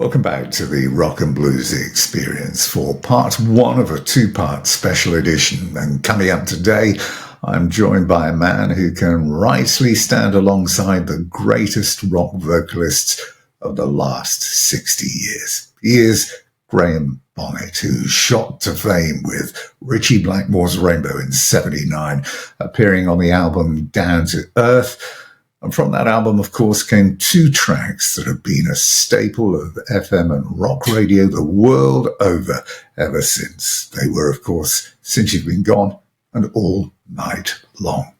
Welcome back to the Rock and Blues Experience for part one of a two-part special edition. And coming up today, I'm joined by a man who can rightly stand alongside the greatest rock vocalists of the last 60 years. He is Graham Bonnet, who shot to fame with Ritchie Blackmore's Rainbow in '79, appearing on the album Down to Earth. And from that album, of course, came two tracks that have been a staple of FM and rock radio the world over ever since. They were, of course, Since You've Been Gone and All Night Long.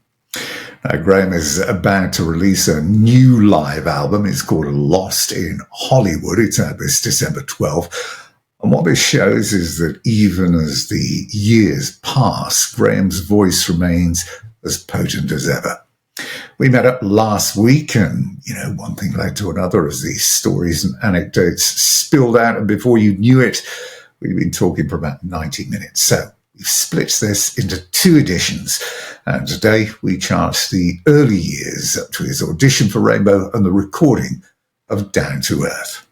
Now, Graham is about to release a new live album. It's called Lost in Hollywood. It's out this December 12th. And what this shows is that even as the years pass, Graham's voice remains as potent as ever. We met up last week and, one thing led to another as these stories and anecdotes spilled out. And before you knew it, we've been talking for about 90 minutes. So we've split this into two editions. And today we chart the early years up to his audition for Rainbow and the recording of Down to Earth.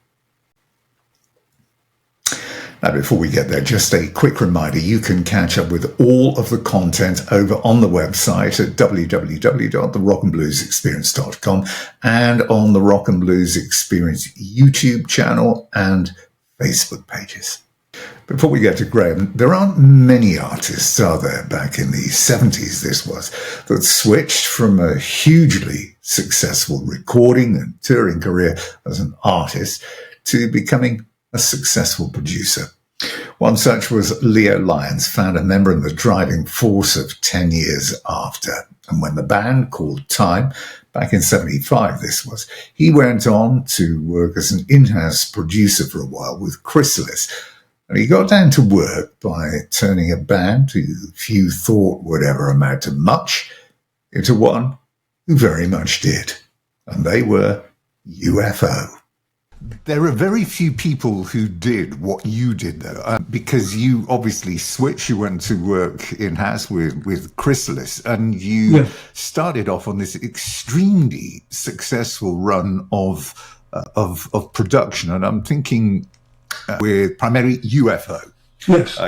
Now, before we get there, just a quick reminder, you can catch up with all of the content over on the website at www.therockandbluesexperience.com and on the Rock and Blues Experience YouTube channel and Facebook pages. Before we get to Graham, there aren't many artists, are there, back in the 70s this was, that switched from a hugely successful recording and touring career as an artist to becoming a successful producer. One such was Leo Lyons, found a member in the driving force of 10 years after. And when the band called Time, back in '75 this was, he went on to work as an in-house producer for a while with Chrysalis. And he got down to work by turning a band who few thought would ever amount to much into one who very much did. And they were UFO. There are very few people who did what you did, though, because you obviously switched. You went to work in-house with Chrysalis, and you started off on this extremely successful run of production. And I'm thinking with primarily UFO. Yes,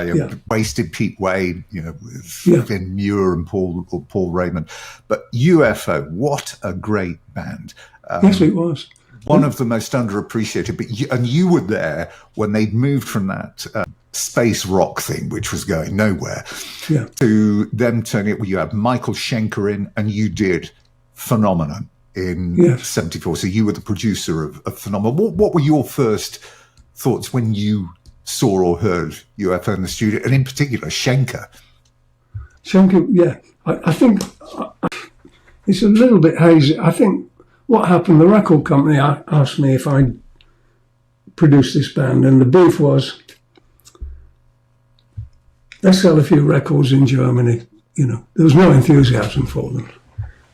Wasted Pete Wade, with Vin Muir and Paul Raymond. But UFO, what a great band. Yes, it was. One of the most underappreciated, and you were there when they'd moved from that space rock thing, which was going nowhere, to them turning it. Well, you had Michael Schenker in, and you did Phenomenon in '74. So you were the producer of Phenomenon. What were your first thoughts when you saw or heard UFO in the studio, and in particular Schenker? I think it's a little bit hazy. I think what happened, the record company asked me if I'd produce this band, and the beef was, they sell a few records in Germany, there was no enthusiasm for them.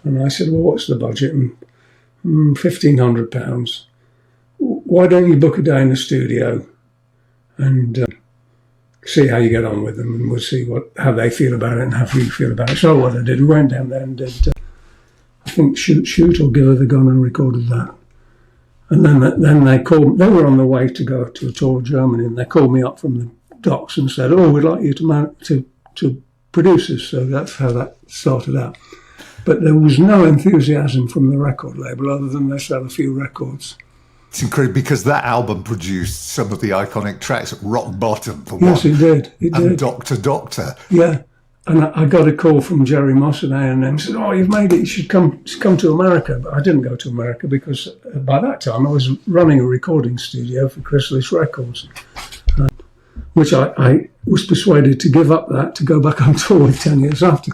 And I said, well, what's the budget? And £1,500. Why don't you book a day in the studio and see how you get on with them, and we'll see how they feel about it and how you feel about it. So what I did, we went down there and did I think Shoot or Give Her the Gun, and recorded that. And then they called. They were on the way to go to a tour of Germany, and they called me up from the docks and said, "Oh, we'd like you to produce this." So that's how that started out. But there was no enthusiasm from the record label other than they sell a few records. It's incredible because that album produced some of the iconic tracks, Rock Bottom for one. Yes, it did. And Doctor. Yeah. And I got a call from Jerry Moss at A&M, said, "Oh, you've made it, you should come to America." But I didn't go to America because by that time I was running a recording studio for Chrysalis Records, which I was persuaded to give up that to go back on tour with 10 years after.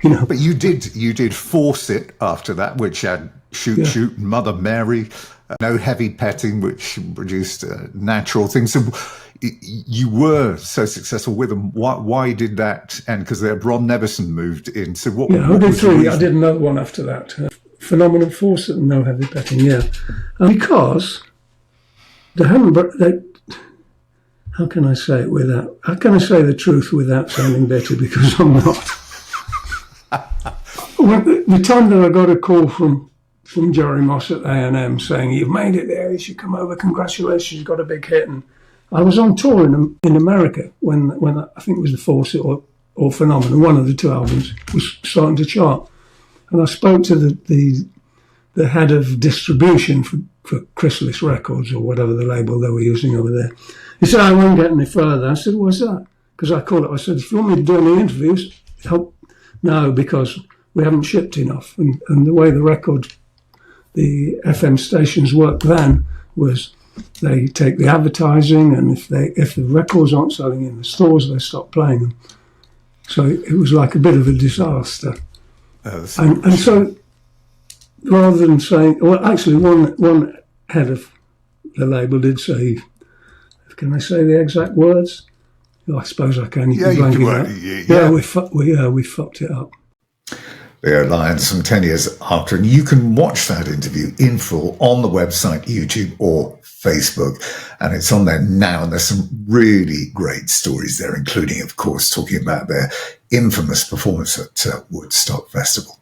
But you did force it after that, which had Shoot, Mother Mary, No Heavy Petting, which produced Natural Things. So you were so successful with them. Why did that end? Because Ron Neverson moved in. So what? Yeah, I did three. I did another one after that. Phenomenon Force and No Heavy Petting. Yeah, because they haven't. How can I say it without? How can I say the truth without sounding bitter? Because I'm not. The time that I got a call from from Jerry Moss at A&M saying, "You've made it there, you should come over, congratulations, you've got a big hit." And I was on tour in America when I think it was The Force or Phenomenon, one of the two albums was starting to chart. And I spoke to the head of distribution for Chrysalis Records, or whatever the label they were using over there. He said, "I won't get any further." I said, "What's that?" Because I called it. I said, "If you want me to do any interviews, help." No, because we haven't shipped enough. And the way the FM stations worked then was they take the advertising, and if the records aren't selling in the stores, they stop playing them. So it was like a bit of a disaster. And so rather than saying, well, actually one head of the label did say, can I say the exact words? Well, I suppose I can. Yeah, you can. Yeah, we fucked it up. The Alliance from 10 years after, and you can watch that interview in full on the website, YouTube or Facebook, and it's on there now, and there's some really great stories there, including, of course, talking about their infamous performance at Woodstock Festival.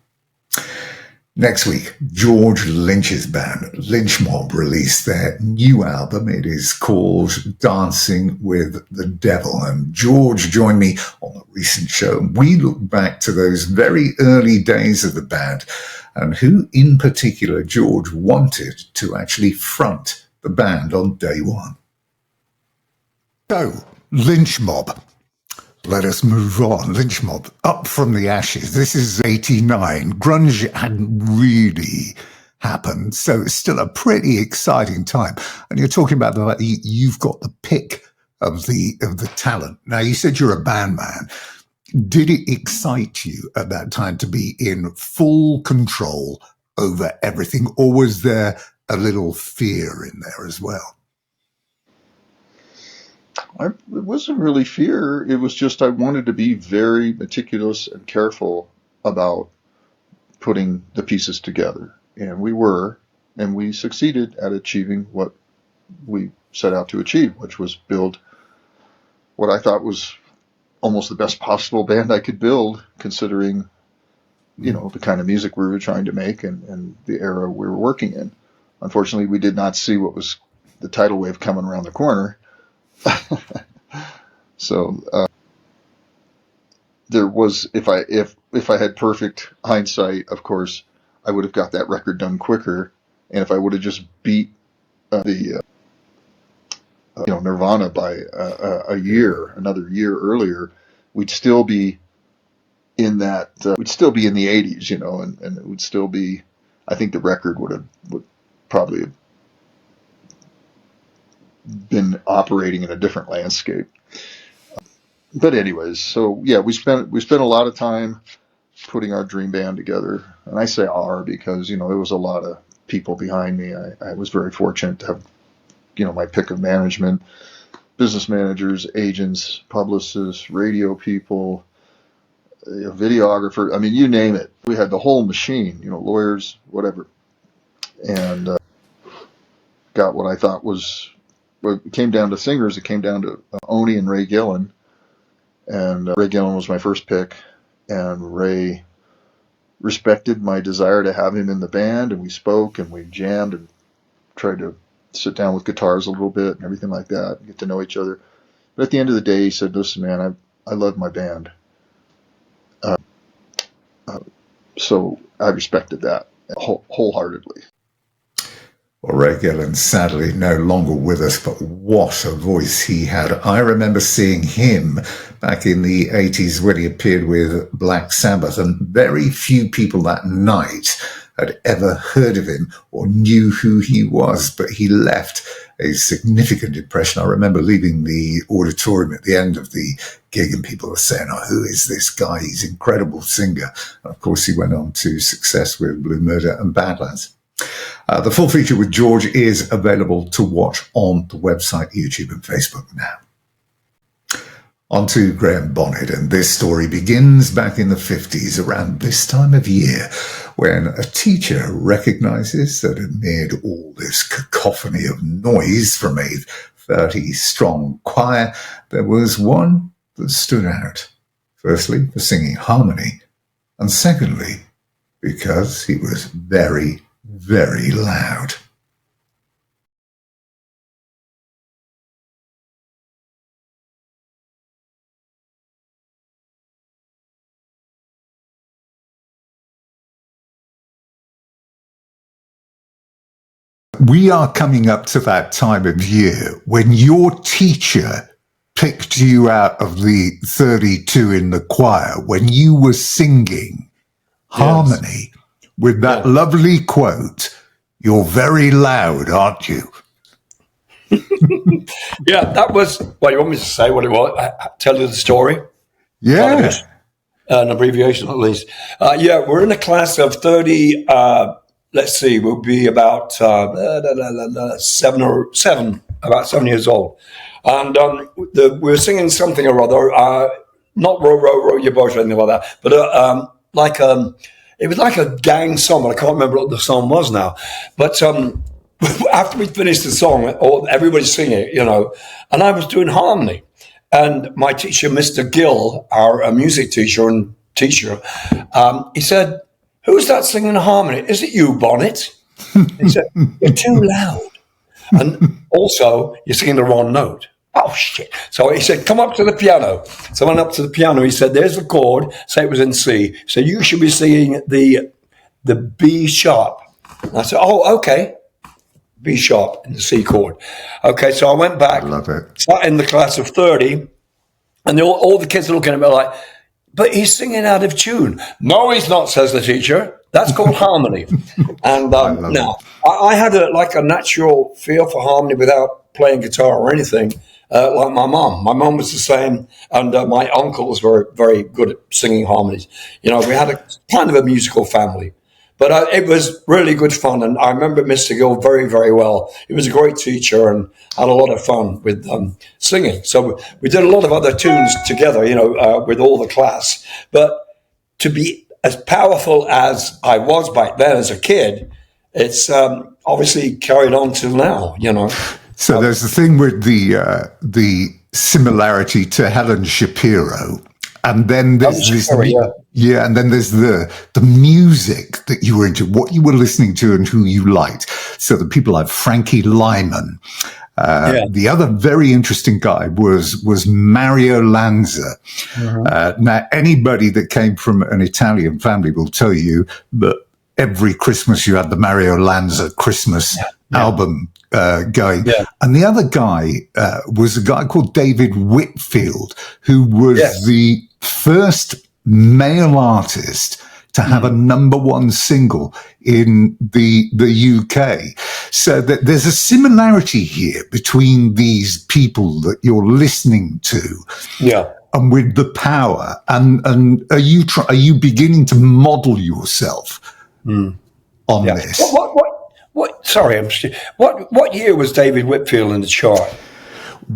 Next week, George Lynch's band, Lynch Mob, released their new album. It is called Dancing with the Devil. And George joined me on the recent show. And we look back to those very early days of the band and who in particular George wanted to actually front the band on day one. So, Lynch Mob. Let us move on. Lynch Mob, up from the ashes. This is 89. Grunge hadn't really happened, so it's still a pretty exciting time. And you're talking about the fact that you've got the pick of the talent. Now, you said you're a band man. Did it excite you at that time to be in full control over everything, or was there a little fear in there as well? It wasn't really fear. It was just I wanted to be very meticulous and careful about putting the pieces together. And we succeeded at achieving what we set out to achieve, which was build what I thought was almost the best possible band I could build, considering, the kind of music we were trying to make and the era we were working in. Unfortunately, we did not see what was the tidal wave coming around the corner. So there was, if I had perfect hindsight, of course, I would have got that record done quicker. And if I would have just beat Nirvana by another year earlier, we'd still be in that. We'd still be in the 80s, and it would still be. I think the record would probably have been operating in a different landscape. But anyways, so yeah, we spent a lot of time putting our dream band together. And I say our because, there was a lot of people behind me. I was very fortunate to have, my pick of management, business managers, agents, publicists, radio people, videographer. I mean, you name it. We had the whole machine, lawyers, whatever. And got what I thought was, well, it came down to singers. It came down to Oni and Ray Gillen. And Ray Gillen was my first pick. And Ray respected my desire to have him in the band. And we spoke and we jammed and tried to sit down with guitars a little bit and everything like that, get to know each other. But at the end of the day, he said, "Listen, man, I love my band." So I respected that wholeheartedly. Well, Ray Gillen, sadly no longer with us, but what a voice he had. I remember seeing him back in the 80s when he appeared with Black Sabbath, and very few people that night had ever heard of him or knew who he was, but he left a significant impression. I remember leaving the auditorium at the end of the gig and people were saying, "Oh, who is this guy? He's an incredible singer." And of course, he went on to success with Blue Murder and Badlands. The full feature with George is available to watch on the website, YouTube and Facebook now. On to Graham Bonnet, and this story begins back in the 50s, around this time of year, when a teacher recognises that amid all this cacophony of noise from a 30-strong choir, there was one that stood out. Firstly, for singing harmony, and secondly, because he was very, very loud. We are coming up to that time of year when your teacher picked you out of the 32 in the choir when you were singing harmony with that lovely quote, "You're very loud, aren't you?" Yeah, that was, well, you want me to say what it was? Tell you the story? Yeah. An abbreviation at least. Yeah, we're in a class of 30, let's see, we'll be about 7 years old. And we were singing something or other, not row, row, row your boat or anything like that, but it was like a gang song, but I can't remember what the song was now. But after we finished the song, everybody's singing it, and I was doing harmony. And my teacher, Mr. Gill, our music teacher, he said, "Who's that singing harmony? Is it you, Bonnet?" He said, "You're too loud. And also, you're singing the wrong note." Oh, shit. So he said, "Come up to the piano." So I went up to the piano. He said, "There's the chord." Say it was in C. So you should be singing the B sharp. And I said, "Oh, okay. B sharp in the C chord." Okay, so I went back. I love it. Sat in the class of 30, and all the kids are looking at me like, "But he's singing out of tune." "No, he's not," says the teacher. "That's called harmony." And now I had a natural feel for harmony without playing guitar or anything. Like my mom. My mom was the same, and my uncle was very, very good at singing harmonies. We had a kind of a musical family. But it was really good fun, and I remember Mr. Gill very, very well. He was a great teacher and had a lot of fun with singing. So we did a lot of other tunes together, with all the class. But to be as powerful as I was back then as a kid, it's obviously carried on till now, So there's the thing with the similarity to Helen Shapiro. And then there's and then there's the music that you were into, what you were listening to, and who you liked. So the people like Frankie Lyman. The other very interesting guy was Mario Lanza. Now, anybody that came from an Italian family will tell you that every Christmas you had the Mario Lanza Christmas album going. And the other guy was a guy called David Whitfield, who was the first male artist to have a #1 single in the UK. So that there's a similarity here between these people that you're listening to. And with the power, and are you beginning to model yourself on this? What? Sorry, what year was David Whitfield in the chart?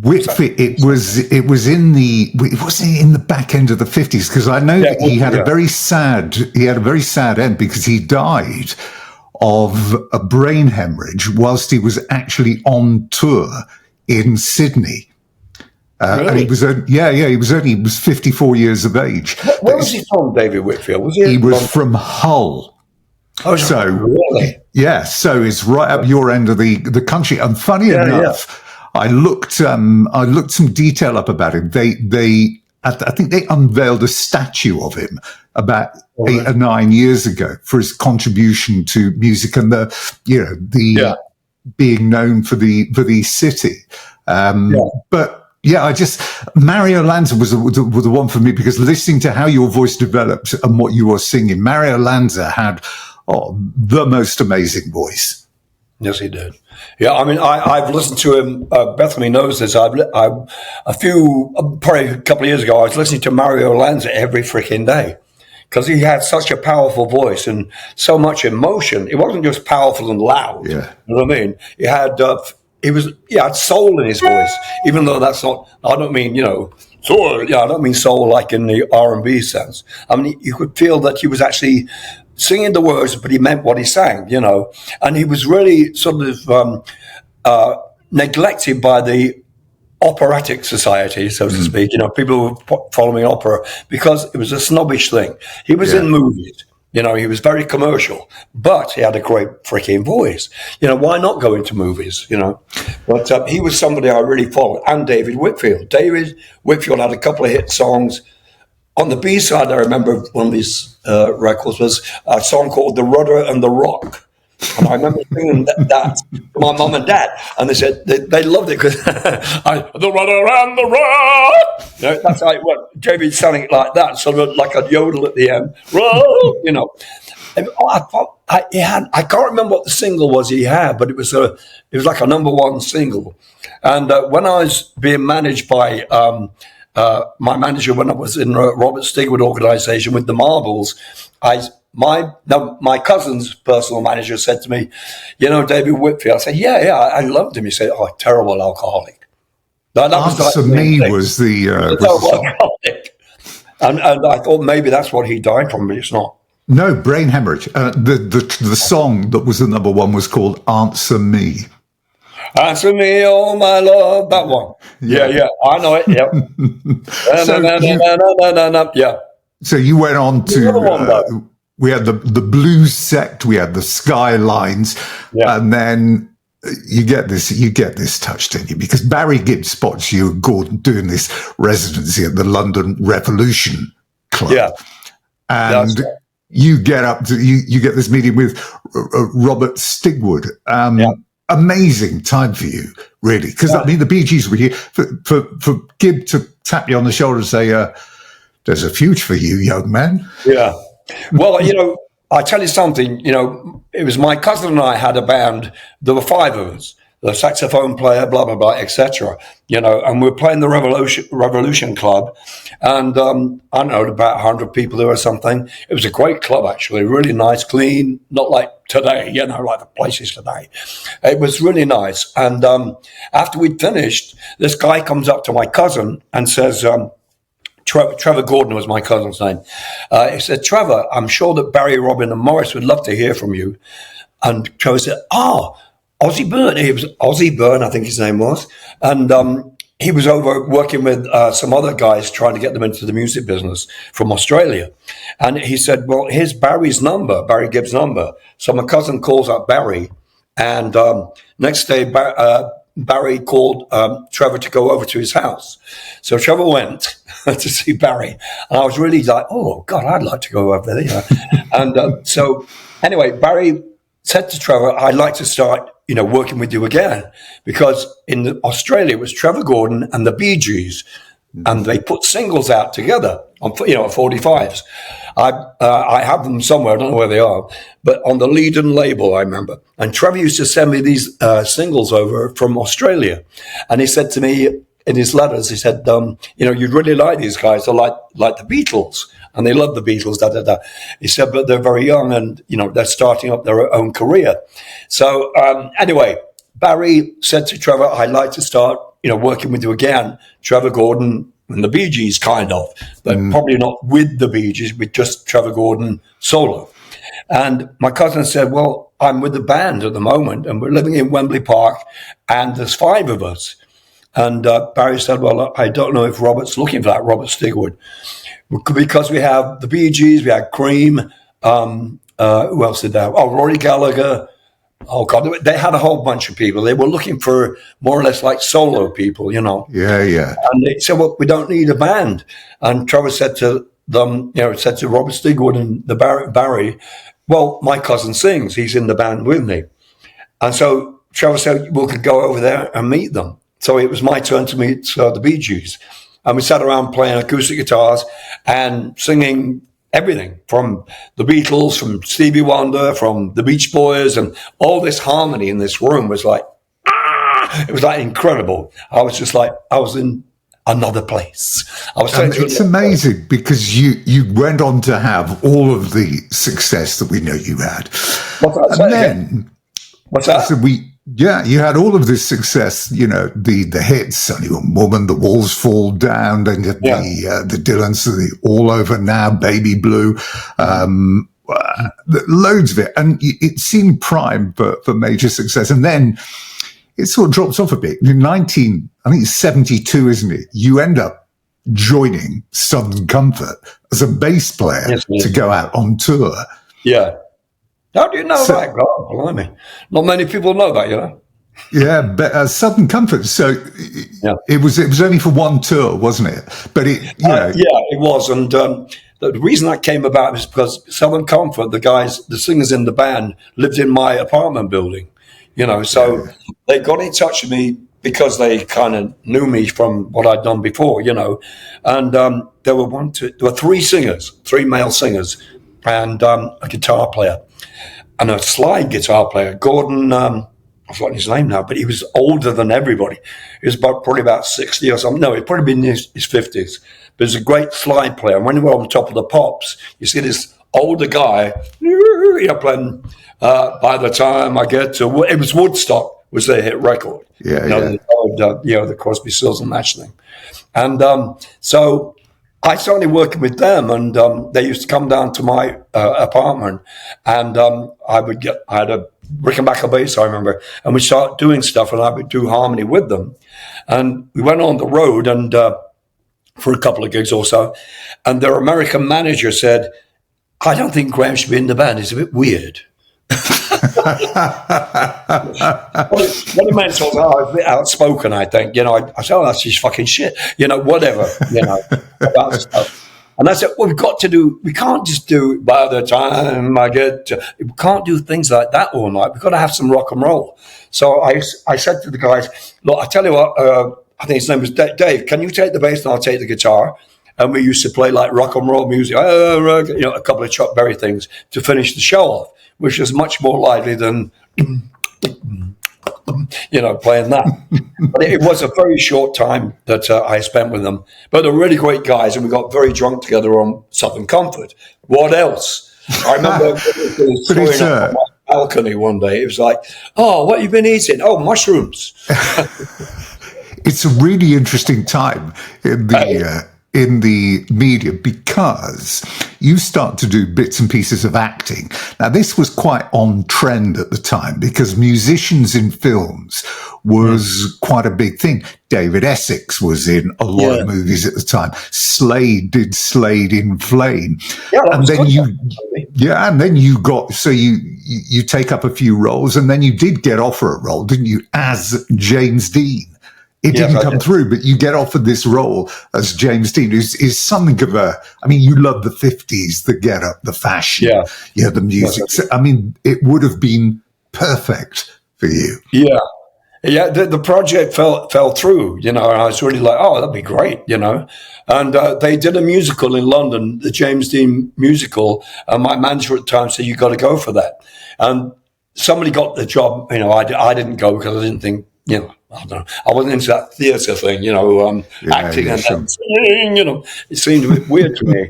Whitfield, it was in the back end of the 50s, because I know that he had a very sad end, because he died of a brain hemorrhage whilst he was actually on tour in Sydney. Really? And he was 54 years of age. Where was he from, David Whitfield? He was from Hull. Oh, so really? Yeah, so it's right up your end of the country. And funny enough, I looked some detail up about him. I think they unveiled a statue of him about 8 or 9 years ago for his contribution to music and the being known for the city. But Mario Lanza was the one for me, because listening to how your voice developed and what you were singing, Mario Lanza had the most amazing voice. Yes, he did. Yeah, I mean, I've listened to him. Bethany knows this. Probably a couple of years ago, I was listening to Mario Lanza every freaking day, because he had such a powerful voice and so much emotion. It wasn't just powerful and loud. Yeah. You know what I mean? He had had soul in his voice, even though that's not. I don't mean soul. Yeah, I don't mean soul like in the R&B sense. I mean, you could feel that he was actually singing the words, but he meant what he sang, and he was really sort of neglected by the operatic society, so to speak, people who were following opera, because it was a snobbish thing. He was in movies, You know, he was very commercial, but he had a great freaking voice. You know, why not go into movies, you know? But he was somebody I really followed. And David Whitfield. David Whitfield had a couple of hit songs. On the B-side, I remember one of these records was a song called The Rudder and the Rock. And I remember singing that to my mum and dad, and they said they loved it because the rudder and the rock. You know, that's how it went. David sang it like that, sort of like a yodel at the end. You know, I can't remember what the single was he had, but it was like a number one single. And when I was being managed by my manager when I was in Robert Stigwood organisation with the Marbles, my cousin's personal manager said to me, you know, David Whitfield. I said, yeah, I loved him. He said, oh, terrible alcoholic. That was Answer Me was the alcoholic. And I thought maybe that's what he died from, but it's not. No, brain hemorrhage. The song that was the number one was called Answer Me. Answer me, oh my love. That one. Yeah. I know it. Yep. Yeah. So you went on to... we had the blues sect, we had the Skylines, and then you get this touch, don't you? Because Barry Gibb spots you and Gordon doing this residency at the London Revolution Club, and you get up to you get this meeting with Robert Stigwood. Amazing time for you, really, because I mean the Bee Gees were here for Gibb to tap you on the shoulder and say, "There's a future for you, young man." Yeah. Well, you know, I tell you something, you know, it was my cousin and I had a band. There were five of us, the saxophone player, blah, blah, blah, etc. You know, and we were playing the Revolution Club. And I don't know, about 100 people there or something. It was a great club, actually, really nice, clean, not like today, you know, like the places today. It was really nice. And after we'd finished, this guy comes up to my cousin and says, Trevor Gordon was my cousin's name. He said, Trevor, I'm sure that Barry, Robin and Morris would love to hear from you. And Trevor said, Ozzie Byrne. He was Ozzie Byrne, I think his name was. And he was over working with some other guys trying to get them into the music business from Australia. And he said, well, here's Barry's number, Barry Gibb's number. So my cousin calls up Barry. And next day, Barry called Trevor to go over to his house. So Trevor went to see Barry. And I was really like, oh, God, I'd like to go over there. And so anyway, Barry said to Trevor, I'd like to start, you know, working with you again. Because in Australia, it was Trevor Gordon and the Bee Gees. And they put singles out together on, you know, 45s. I have them somewhere. I don't know where they are, but on the Leiden label, I remember. And Trevor used to send me these singles over from Australia. And he said to me in his letters, he said, you know, you'd really like these guys. They're like the Beatles. And they love the Beatles, He said, but they're very young and, you know, they're starting up their own career. So anyway, Barry said to Trevor, I'd like to start, you know, working with you again. Trevor Gordon and the Bee Gees, kind of, but probably not with the Bee Gees, with just Trevor Gordon solo. And my cousin said, well, I'm with the band at the moment and we're living in Wembley Park and there's five of us. And Barry said, well, I don't know if Robert's looking for that, Robert Stigwood, because we have the Bee Gees, we had Cream, who else did they have? Oh, Rory Gallagher. Oh, God, they had a whole bunch of people. They were looking for more or less like solo people, you know. Yeah. And they said, well, we don't need a band. And Trevor said to them, you know, said to Robert Stigwood and the Barry, well, my cousin sings. He's in the band with me. And so Trevor said, we could go over there and meet them. So it was my turn to meet the Bee Gees. And we sat around playing acoustic guitars and singing everything from the Beatles, from Stevie Wonder, from the Beach Boys, and all this harmony in this room was like, it was like incredible. I was just like, I was in another place. It's amazing because you went on to have all of the success that we know you had. What's that? So you had all of this success, you know, the hits, Sonny and Woman, The Walls Fall Down, and the Dylans, the All Over Now, Baby Blue, loads of it. And it seemed prime for major success. And then it sort of drops off a bit. In 1972, isn't it? You end up joining Southern Comfort as a bass player to go out on tour. Yeah. How do you know that? God, blimey. Not many people know that, you know. Yeah, but Southern Comfort. So it was only for one tour, wasn't it? But yeah, it was. And the reason that came about is because Southern Comfort, the singers in the band, lived in my apartment building. You know, so they got in touch with me because they kind of knew me from what I'd done before. You know, and there were three male singers, and a guitar player, and a slide guitar player, Gordon. I've forgotten his name now, but he was older than everybody. He was probably about 60 or something. No, he'd probably been in his 50s. But he was a great slide player. And when we were on top of the Pops, you see this older guy, playing By the Time I Get to... It was Woodstock, was their hit record. The Crosby, Stills and Nash thing. And so I started working with them, and they used to come down to my apartment, and I had a Rickenbacker bass, I remember, and we started doing stuff, and I would do harmony with them. And we went on the road and for a couple of gigs or so, and their American manager said, I don't think Graham should be in the band. He's a bit weird. What it meant was, I was a bit outspoken, I think. You know, I said, oh, that's just fucking shit. You know, whatever, about stuff. And I said, well, we can't just do By the Time I Get to, we can't do things like that all night. We've got to have some rock and roll. So I said to the guys, look, I tell you what, I think his name was Dave, can you take the bass and I'll take the guitar? And we used to play like rock and roll music, a couple of Chuck Berry things to finish the show off, which was much more lively than, playing that. But it was a very short time that I spent with them. But they're really great guys, and we got very drunk together on Southern Comfort. What else? I remember throwing up on my balcony one day. It was like, oh, what have you been eating? Oh, mushrooms. It's a really interesting time in the media because you start to do bits and pieces of acting. Now, this was quite on trend at the time because musicians in films was quite a big thing. David Essex was in a lot of movies at the time. Slade did Slade in Flame. And then you take up a few roles, and then you did get offered a role, didn't you, as James Dean? It didn't come through, but you get offered this role as James Dean, who's something of you love the 50s, the get-up, the fashion, the music. So, it would have been perfect for you. Yeah. Yeah, the project fell through, and I was really like, oh, that'd be great, And they did a musical in London, the James Dean musical, and my manager at the time said, you got to go for that. And somebody got the job, I didn't go because I didn't think, I don't know. I wasn't into that theatre thing, acting and singing, it seemed a bit weird to me,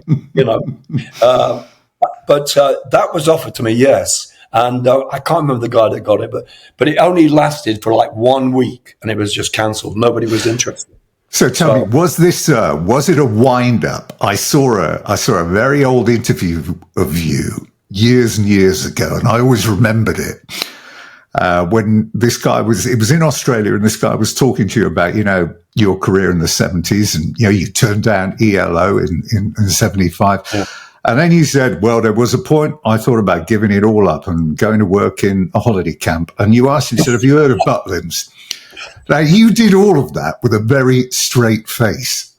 But that was offered to me, yes. And I can't remember the guy that got it, but it only lasted for like 1 week, and it was just cancelled. Nobody was interested. So tell me, was it a wind up? I saw a very old interview of you years and years ago, and I always remembered it. When this guy it was in Australia, and this guy was talking to you about, your career in the 70s, and, you turned down ELO in 75. Yeah. And then you said, well, there was a point I thought about giving it all up and going to work in a holiday camp. And you asked him, said, have you heard of Butlins? Now, you did all of that with a very straight face.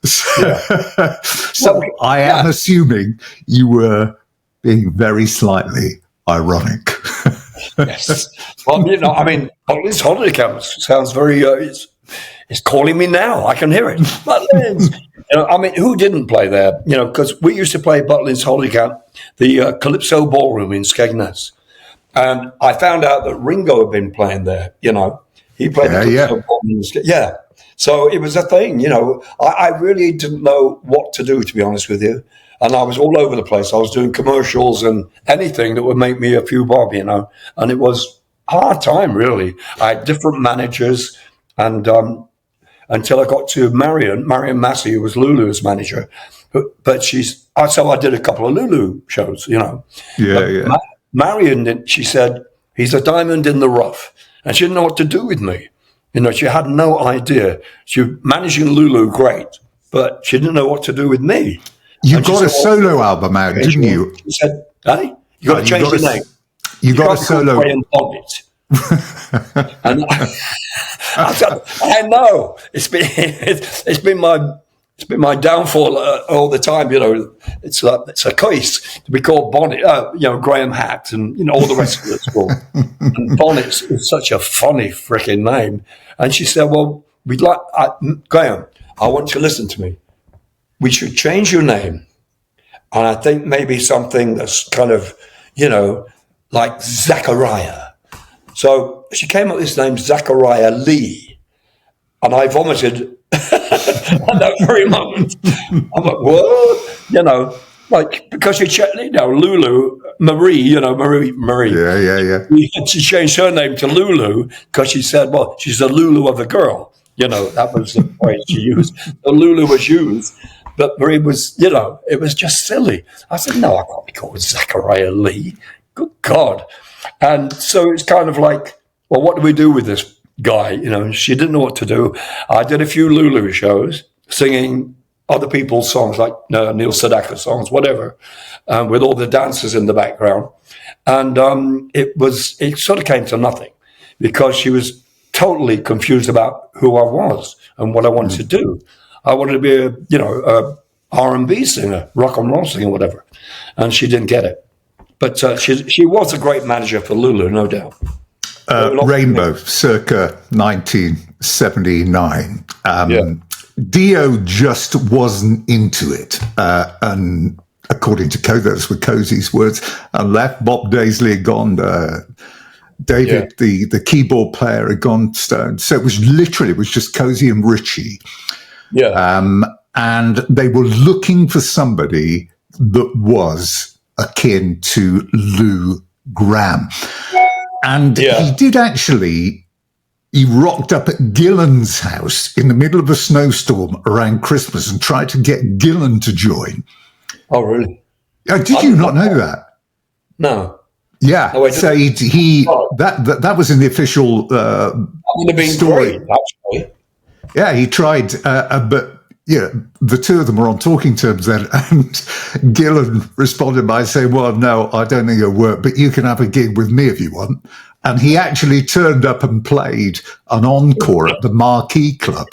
So I am assuming you were being very slightly ironic. Yes. Well, Butlins holiday camp sounds very, it's calling me now. I can hear it. Butlins. Who didn't play there? Because we used to play Butlins holiday camp, the Calypso Ballroom in Skegness. And I found out that Ringo had been playing there, He played the Calypso Ballroom in Skegness. Yeah. So it was a thing, I really didn't know what to do, to be honest with you. And I was all over the place. I was doing commercials and anything that would make me a few bob, And it was a hard time, really. I had different managers, and until I got to Marion Massey, who was Lulu's manager. But so I did a couple of Lulu shows, Marion, she said, he's a diamond in the rough. And she didn't know what to do with me. She had no idea. She was managing Lulu, great, but she didn't know what to do with me. You got a solo album out, didn't you? She said, hey? You got to change your name. You got a solo. Graham Bonnet. And I know it's been my downfall all the time. You know, it's a case to be called Bonnet. Graham Hat, and all the rest of the school. And Bonnet is such a funny freaking name. And she said, "Well, Graham, I want you to listen to me. We should change your name, and I think maybe something that's kind of, like Zachariah." So she came up with this name, Zachariah Lee, and I vomited at that very moment. I'm like, what? Because Lulu, Marie, Marie. Yeah. We had to change her name to Lulu because she said, well, she's a Lulu of a girl. That was the phrase she used. So Lulu was used, but Marie was, it was just silly. I said, no, I can't be called Zachariah Lee. Good God. And so it's kind of like, well, what do we do with this guy? She didn't know what to do. I did a few Lulu shows, singing other people's songs, like Neil Sedaka songs, whatever, with all the dancers in the background. And it sort of came to nothing because she was totally confused about who I was and what I wanted to do. I wanted to be a R&B singer, rock and roll singer, whatever. And she didn't get it. But she was a great manager for Lulu, no doubt. Rainbow, circa 1979. Dio just wasn't into it. And according to those were Cozy's words, and left. Bob Daisley had gone. David, the keyboard player, had gone stone. So it was just Cozy and Richie. Yeah. And they were looking for somebody that was akin to Lou Gramm. And he did actually, he rocked up at Gillan's house in the middle of a snowstorm around Christmas and tried to get Gillan to join. Oh, really? Did you not know that? No. Yeah. No, so that was in the official would have been story. Great, actually. Yeah, he tried, but the two of them were on talking terms then, and Gillan responded by saying, well, no, I don't think it'll work, but you can have a gig with me if you want. And he actually turned up and played an encore at the Marquee Club.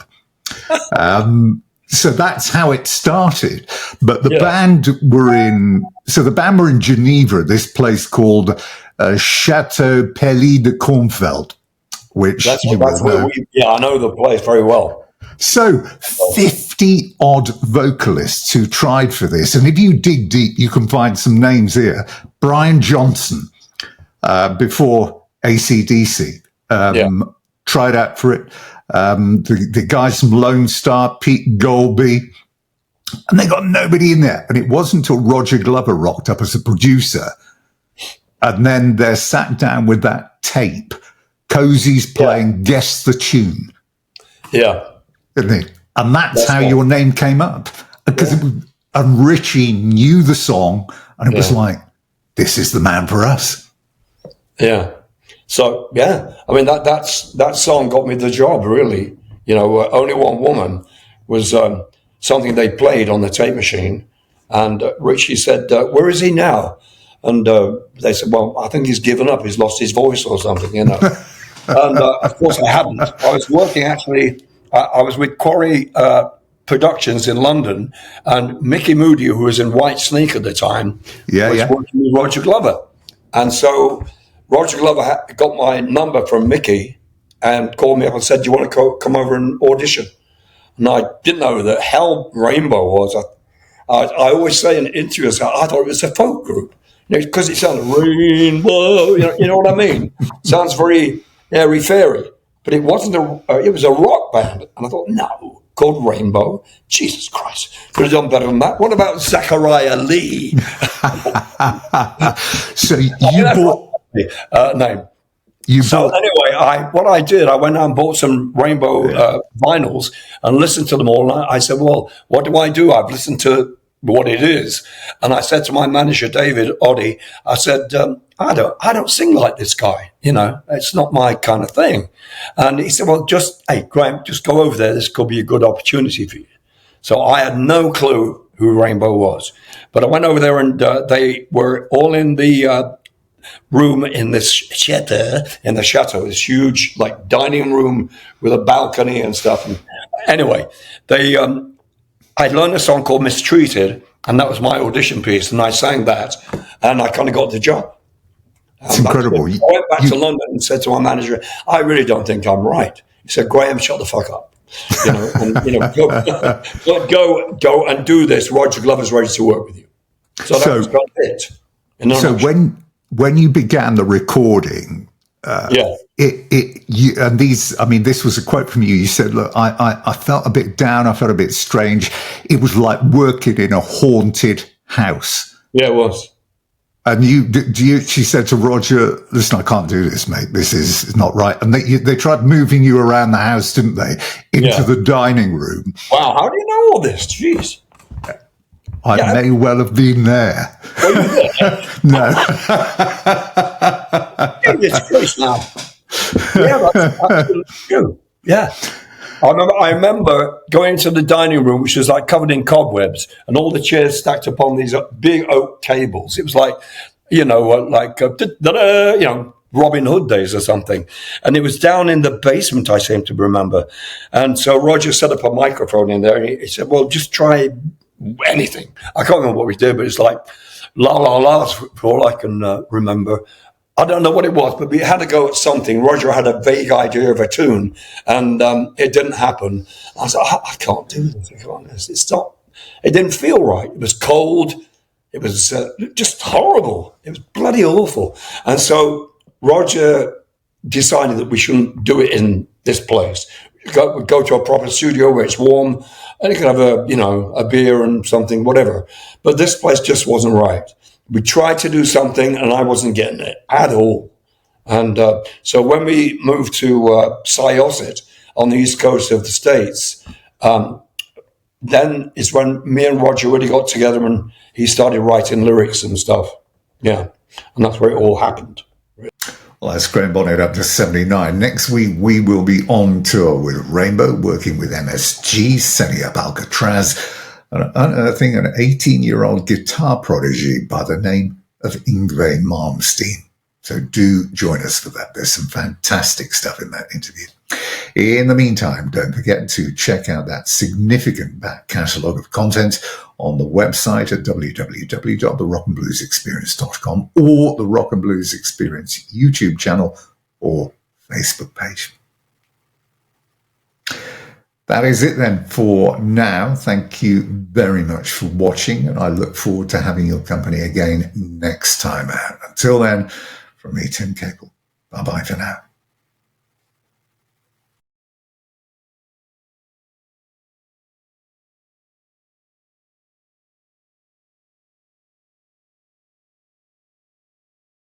So that's how it started. But the band were in Geneva, this place called Chateau Pelly de Cornfeld, which I know the place very well. So 50 odd vocalists who tried for this. And if you dig deep, you can find some names here. Brian Johnson, before AC/DC, tried out for it. The guys from Lone Star, Pete Golby, and they got nobody in there. And it wasn't until Roger Glover rocked up as a producer. And then they're sat down with that tape. Cozy's playing Guess the Tune. Yeah. Isn't it? And that's how your name came up. Because and Richie knew the song, and it was like, this is the man for us. Yeah. So, I mean, that song got me the job, really. Only One Woman was something they played on the tape machine. And Richie said, where is he now? And they said, well, I think he's given up. He's lost his voice or something, And, of course, I hadn't. I was working, actually, I was with Quarry Productions in London, and Mickey Moody, who was in White Snake at the time, was working with Roger Glover. And so Roger Glover got my number from Mickey and called me up and said, do you want to come over and audition? And I didn't know that hell Rainbow was. I always say in interviews, I thought it was a folk group, because it sounded Rainbow, you know what I mean? Sounds very airy-fairy. But it wasn't it was a rock band. And I thought, no, called Rainbow. Jesus Christ. Could have done better than that. What about Zachariah Lee? So you bought... name. Anyway, what I did, I went out and bought some Rainbow vinyls and listened to them all. And I said, well, what do I do? I've listened to what it is. And I said to my manager, David Oddie, I said, I don't sing like this guy. It's not my kind of thing. And he said, well, hey, Graham, just go over there. This could be a good opportunity for you. So I had no clue who Rainbow was. But I went over there, and they were all in the room in this chateau, this huge like dining room with a balcony and stuff. And anyway, I learned a song called Mistreated, and that was my audition piece, and I sang that, and I kind of got the job. It's incredible. I went back to London and said to my manager, I really don't think I'm right. He said, Graham, shut the fuck up. Go and do this. Roger Glover's ready to work with you. So that was about it. So when you began the recording, this was a quote from you. You said, look, I felt a bit down. I felt a bit strange. It was like working in a haunted house. Yeah, it was. And she said to Roger, listen, I can't do this, mate. This is not right. And they tried moving you around the house, didn't they? Into the dining room. Wow. How do you know all this? Jeez. I may well have been there. Were you there? No. It's Chris now. Yeah, that's true. Yeah. I remember going into the dining room, which was like covered in cobwebs, and all the chairs stacked upon these big oak tables. It was like, Robin Hood days or something. And it was down in the basement, I seem to remember. And so Roger set up a microphone in there, and he said, well, just try anything. I can't remember what we did, but it's like la la la for all I can remember. I don't know what it was, but we had to go at something. Roger had a vague idea of a tune, and it didn't happen. I was like, I can't do this. It's not. It didn't feel right. It was cold. It was just horrible. It was bloody awful. And so Roger decided that we shouldn't do it in this place. Go to a proper studio where it's warm, and you can have a beer and something, whatever. But this place just wasn't right. We tried to do something, and I wasn't getting it at all. And so when we moved to Syosset on the east coast of the States, then is when me and Roger really got together, and he started writing lyrics and stuff. Yeah, and that's where it all happened. Well, that's Graham Bonnet up to 79. Next week, we will be on tour with Rainbow, working with MSG, setting up Alcatraz, and unearthing an 18-year-old guitar prodigy by the name of Yngwie Malmsteen. So do join us for that. There's some fantastic stuff in that interview. In the meantime, don't forget to check out that significant back catalogue of content on the website at www.therockandbluesexperience.com or the Rock and Blues Experience YouTube channel or Facebook page. That is it then for now. Thank you very much for watching, and I look forward to having your company again next time out. Until then, from me, Tim Cable, bye-bye for now.